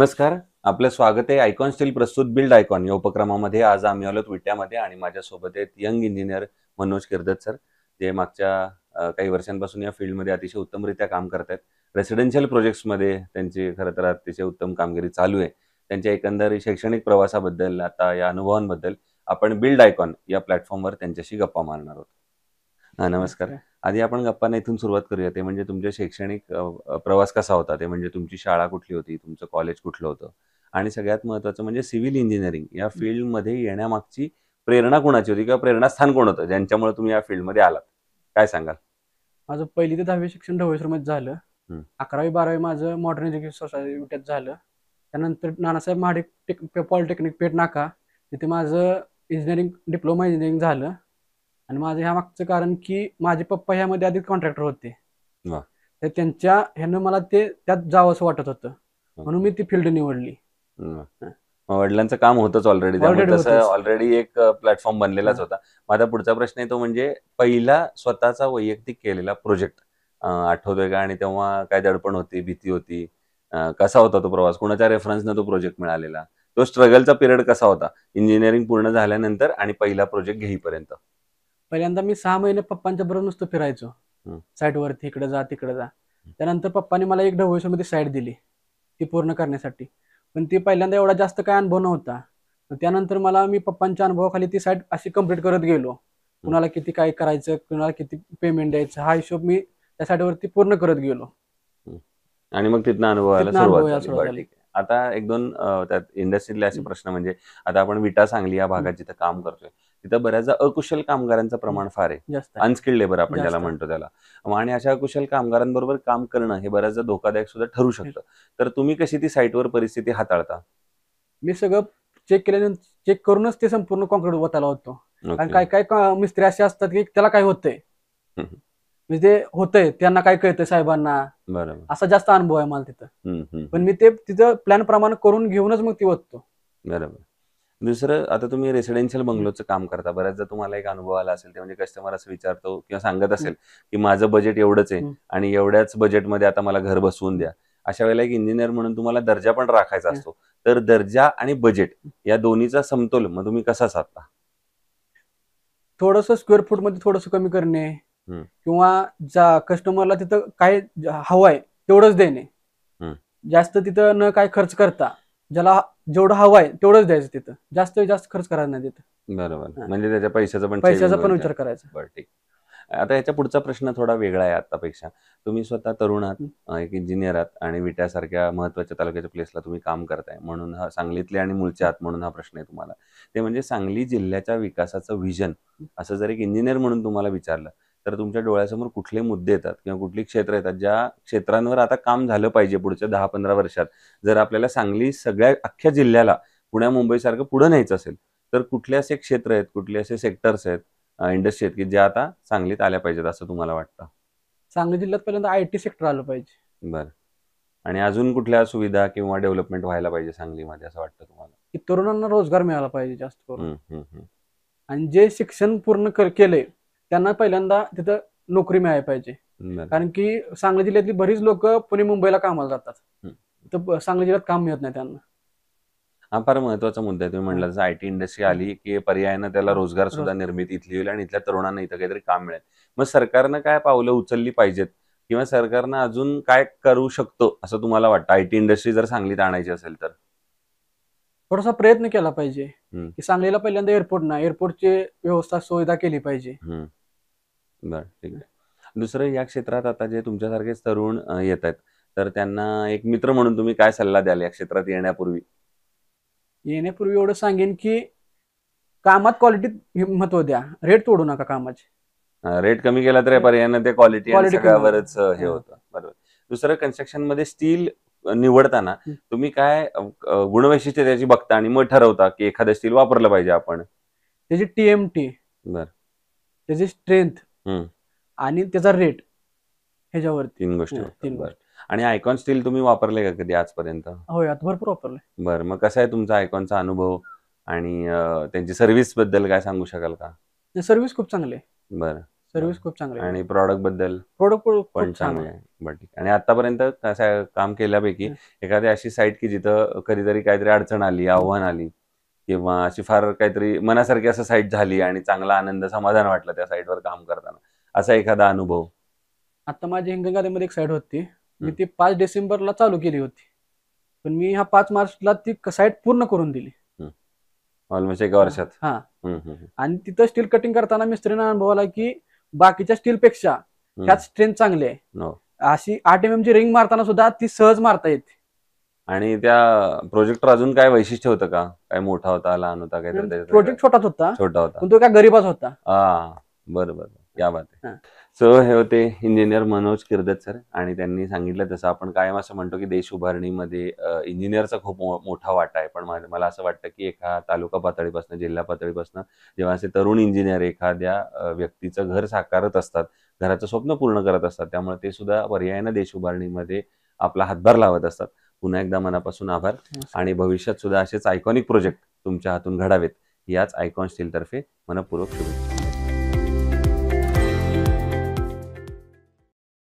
नमस्कार. आपलं स्वागत आहे आयकॉन स्टील प्रस्तुत बिल्ड आयकॉन या उपक्रमामध्ये. आज आम्ही आलोत विट्यामध्ये आणि माझ्यासोबत आहेत young engineer Manoj Kirdat sir, जे मागच्या काही वर्षांपासून या फील्डमध्ये अतिशय उत्तमरित्या काम करत आहेत. रेसिडेन्शियल प्रोजेक्ट्समध्ये त्यांची खरं तर अतिशय उत्तम कामगिरी चालू आहे. त्यांच्या एकंदर शैक्षणिक प्रवासाबद्दल, आता या अनुभवांबद्दल आपण बिल्ड आयकॉन या प्लॅटफॉर्मवर त्यांच्याशी गप्पा मारणार आहोत. नमस्कार. आधी आपण गप्पांना इथून सुरुवात करूया. ते म्हणजे तुमच्या शैक्षणिक प्रवास कसा होता? ते म्हणजे तुमची शाळा कुठली होती? तुमचं कॉलेज कुठलं होतं? आणि सगळ्यात महत्त्वाचं म्हणजे सिव्हिल इंजिनिअरिंग या फील्डमध्ये येण्यामागची प्रेरणा कोणाची होती किंवा प्रेरणास्थान कोण होतं, ज्यांच्यामुळे तुम्ही या फील्डमध्ये आलात? काय सांगाल? माझं 1ली ते 10वी शिक्षण ढवळेश्वरमध्ये झालं. हं. 11वी-12वी माझं मॉडर्न एज्युकेशन सोसायटी विट्यात झालं. त्यानंतर नानासाहेब महाडिक पॉलिटेक्निक पेठ नाका तिथे माझं डिप्लोमा इंजिनिअरिंग झालं. आणि माझं ह्या मागचं कारण की माझे पप्पा ह्यामध्ये आधी कॉन्ट्रॅक्टर होते. वाह! तर त्यांच्या ह्यानं मला ते त्यात जावंसं वाटत होतं, म्हणून मी ती फील्ड निवडली. हं. मग वडिलांचं काम होतंच ऑलरेडी, त्यामुळे ऑलरेडी तसं होतंच. ऑलरेडी एक प्लॅटफॉर्म बनलेलाच होता. माझा पुढचा प्रश्न आहे तो म्हणजे पहिला स्वतःचा वैयक्तिक केलेला प्रोजेक्ट आठवतोय का? आणि तेव्हा काय दडपण होती, भीती होती? कसा होता तो प्रवास? कोणाच्या रेफरन्सनं तो प्रोजेक्ट मिळालेला? तो स्ट्रगलचा पिरियड कसा होता? इंजिनिअरिंग पूर्ण झाल्यानंतर आणि पहिला प्रोजेक्ट घेईपर्यंत? पहिल्यांदा मी 6 महिने पप्पांच्या बरोबर नुसतं फिरायचो. हं. साईटवरती इकडे जा, तिकडे जा. त्यानंतर पप्पांनी मला एक ढवळेश्वरमध्ये साईट दिली, ती पूर्ण करण्यासाठी. पण ती पहिल्यांदा एवढा जास्त काय अनुभव नव्हता. त्यानंतर मी पप्पांच्या अनुभवाखाली ती साईट अशी कंप्लीट करत गेलो. कुणाला किती काय करायचं, कुणाला किती पेमेंट द्यायचं, हा हिशोब मी त्या साईटवरती पूर्ण करत गेलो. आणि मग तिथनं अनुभवायला तिथनं सुरुवात अनुभव यायला झाली. सुरुवात बरं, झाली. ठीक आहे. आता एक दोन त्यात इंडस्ट्रीतले असे प्रश्न म्हणजे आता आपण विटा सांगली या भागात जिथं काम करतोय, तिथं बऱ्याचदा अकुशल कामगारांचं प्रमाण फार आहे. जास्त आहे. अनस्किल्ड लेबर आपण ज्याला जास्त. म्हणतो त्याला. आणि अशा अकुशल कामगारांबरोबर काम करणं हे बऱ्याचदा धोकादायक सुद्धा ठरू शकतं. तर तुम्ही कशी ती साईटवर परिस्थिती हाताळता? मी सगळं चेक करूनच ते संपूर्ण कॉन्क्रीट ओतायला होतो. कारण ओके. काय काय मिस्त्री असे असतात की त्याला काय होतंय, हं, हं. म्हणजे ते होतंय त्यांना काय कळतंय साहेबांना, बरोबर. असा जास्त अनुभव आहे मला तिथं. हं, हं, पण हं. मी ते तिथं प्लॅन प्रमाणे करून घेऊनच मग ती ओततो. बरोबर. दुसरं, आता तुम्ही रेसिडेन्शियल बंगलोचं काम करता. बऱ्याचदा तुम्हाला एक अनुभव आला असेल, ते म्हणजे कस्टमर असं विचारतो किंवा सांगत असेल, की माझं बजेट एवढंच आहे आणि एवढ्याच बजेटमध्ये आता मला घर बसवून द्या. अशा वेळेला एक इंजिनियर म्हणून तुम्हाला दर्जा पण राखायचा असतो. तर दर्जा आणि बजेट या दोन्हीचा समतोल मग तुम्ही कसा साधता? थोडंसं स्क्वेअर फूट मध्ये थोडंसं कमी करणे हं, किंवा कस्टमरला तिथं काय हवंय तेवढंच देणे. हं. जास्त तिथं न काय खर्च करता ज्याला जेवढं हवंय तेवढंच द्यायचं, तिथं जास्त खर्च करायचा नाही तिथं. बरोबर. म्हणजे त्याच्या पैशाचा पण पैशाचा सेव्हिंग पण होईल. विचार करायचा. बरं, ठीक. आता याच्या पुढचा प्रश्न थोडा वेगळा आहे आतापेक्षा. तुम्ही स्वतः तरुण आहात, एक इंजिनियर आहात आणि विट्यासारख्या महत्त्वाच्या तालुक्याच्या प्लेसला तुम्ही काम करताय. म्हणून हा सांगलीतले आणि मूळचे आहात म्हणून हा प्रश्न आहे तुम्हाला. ते म्हणजे सांगली जिल्ह्याच्या विकासाचं व्हिजन असं जर एक इंजिनियर म्हणून तुम्हाला विचारलं, तर तुमच्या डोळ्यासमोर कुठले मुद्दे येतात किंवा कुठली क्षेत्र येतात, ज्या क्षेत्रांवर आता काम झालं पाहिजे पुढच्या 10-15 वर्षात? जर आपल्याला सांगली सगळ्या अख्ख्या जिल्ह्याला पुण्या-मुंबईसारखं पुढे न्यायचं असेल, तर कुठले असे क्षेत्र आहेत, कुठले असे सेक्टर्स आहेत, इंडस्ट्री आहेत, की ज्या आता सांगलीत आल्या पाहिजेत असं तुम्हाला वाटतं? सांगली जिल्ह्यात पहिल्यांदा आयटी सेक्टर आलं पाहिजे. बरं. आणि अजून कुठल्या सुविधा किंवा डेव्हलपमेंट व्हायला पाहिजे सांगलीमध्ये असं वाटतं तुम्हाला? की तरुणांना रोजगार मिळाला पाहिजे जास्त करून. हं, हं, हं. आणि जे शिक्षण पूर्ण केलंय त्यांना पहिल्यांदा तिथं नोकरी मिळायला पाहिजे. बरं. कारण की सांगली जिल्ह्यातली बरीच लोक पुणे मुंबईला कामाला जातात, हं. तर सांगली जिल्ह्यात काम मिळत नाही त्यांना. हा फार महत्त्वाचा मुद्दा आहे. तुम्ही म्हटलं जसं आयटी इंडस्ट्री आली, की पर्यायानं त्याला रोजगार सुद्धा निर्मिती इथली होईल आणि इथल्या तरुणांना इथं काहीतरी काम मिळेल. मग सरकारनं काय पावलं उचलली पाहिजेत किंवा सरकारनं अजून काय करू शकतो असं तुम्हाला वाटतं, आयटी इंडस्ट्री जर सांगलीत आणायची असेल तर? थोडासा प्रयत्न केला पाहिजे हं, की सांगलीला पहिल्यांदा एअरपोर्टची व्यवस्था सुविधा केली पाहिजे. हं. बरं, ठीक आहे. दुसरं, या क्षेत्रात आता जे तुमच्यासारखेच तरुण येत आहेत, तर त्यांना एक मित्र म्हणून तुम्ही काय सल्ला द्याल या क्षेत्रात येण्यापूर्वी? येण्यापूर्वी एवढं सांगेन की कामात क्वालिटीत महत्व द्या, रेट तोडू नका कामाचे. रेट कमी केला तर पर्यायानं ते क्वालिटी आणि क्वालिटी कमी सगळ्यावरच होते. हे होतं. बरोबर. दुसरं, कन्स्ट्रक्शनमध्ये स्टील निवडताना तुम्ही काय गुणवैशिष्ट्य त्याची बघता आणि मग ठरवता की एखादं स्टील वापरलं पाहिजे आपण? त्याची टीएमटी, बरं. त्याची स्ट्रेंथ हं. आणि त्याचा रेट, ह्याच्यावरती 3 गोष्टी बघता. 3 बरं. गोष्टी. आणि आयकॉन स्टील तुम्ही वापरले का कधी आजपर्यंत? होय, आता भरपूर वापरलंय. बरं. मग कसा आहे तुमचा आयकॉनचा अनुभव आणि त्यांची सर्व्हिसबद्दल काय सांगू शकाल का? सर्व्हिस खूप चांगली आहे. बरं. सर्व्हिस खूप चांगली आहे. आणि प्रॉडक्ट बद्दल प्रोडक्ट पण खूप छान चांगलं आहे. आहे. बरं ठीक आहे. आणि आतापर्यंत काम केल्यापैकी हं. एखादी अशी साईट की जिथं कधीतरी काहीतरी अडचण आली, आव्हान आली किंवा अशी फार काहीतरी मनासारखी असं साईट झाली आणि चांगला आनंद, समाधान वाटलं त्या साईटवर काम करताना, असा एखादा अनुभव? आता माझी हिंगणघाटमध्ये एक साईट होती. मी हं. ती 5 डिसेंबरला चालू केली होती. पण मी ह्या 5 मार्चला ती साईट पूर्ण करून दिली. हं. ऑलमोस्ट एका हां, वर्षात. हां. हं, हं, हं. आणि तिथं स्टील कटिंग करताना मिस्त्रीनं अनुभवला की बाकीच्या स्टीलपेक्षा ह्यात हं. स्ट्रेंथ चांगली आहे. हो. अशी 8 ची रिंग मारताना सुद्धा ती सहज मारता येते. आणि त्या प्रोजेक्टवर अजून काय वैशिष्ट्य होतं का? काय मोठा होता, लहान होता, काहीतरी त्याच्यात वेगळं? प्रोजेक्ट छोटाच होता, छोटा होता. पण तो एका गरीबाचा होता. हां. बरं, बरं. क्या बात है! हां. सो हे होते इंजिनियर मनोज किर्दत सर आणि त्यांनी सांगितलं तसं आपण कायम असं म्हणतो की देश उभारणीमध्ये इंजिनिअरचा खूप मोठा वाटा आहे. पण मला असं वाटतं की एका तालुका पातळीपासून, जिल्हा पातळीपासून जेव्हा असे तरुण इंजिनिअर एखाद्या व्यक्तीचं घर साकारत असतात, घराचं स्वप्न पूर्ण करत असतात, त्यामुळे ते सुद्धा पर्यायानं देश उभारणीमध्ये आपला हातभार लावत असतात. पुन्हा एकदा मनापासून आभार आणि भविष्यात सुद्धा असेच आयकॉनिक प्रोजेक्ट तुमच्या हातून घडावेत, याच आयकॉन स्टीलतर्फे मनःपूर्वक शुभेच्छा.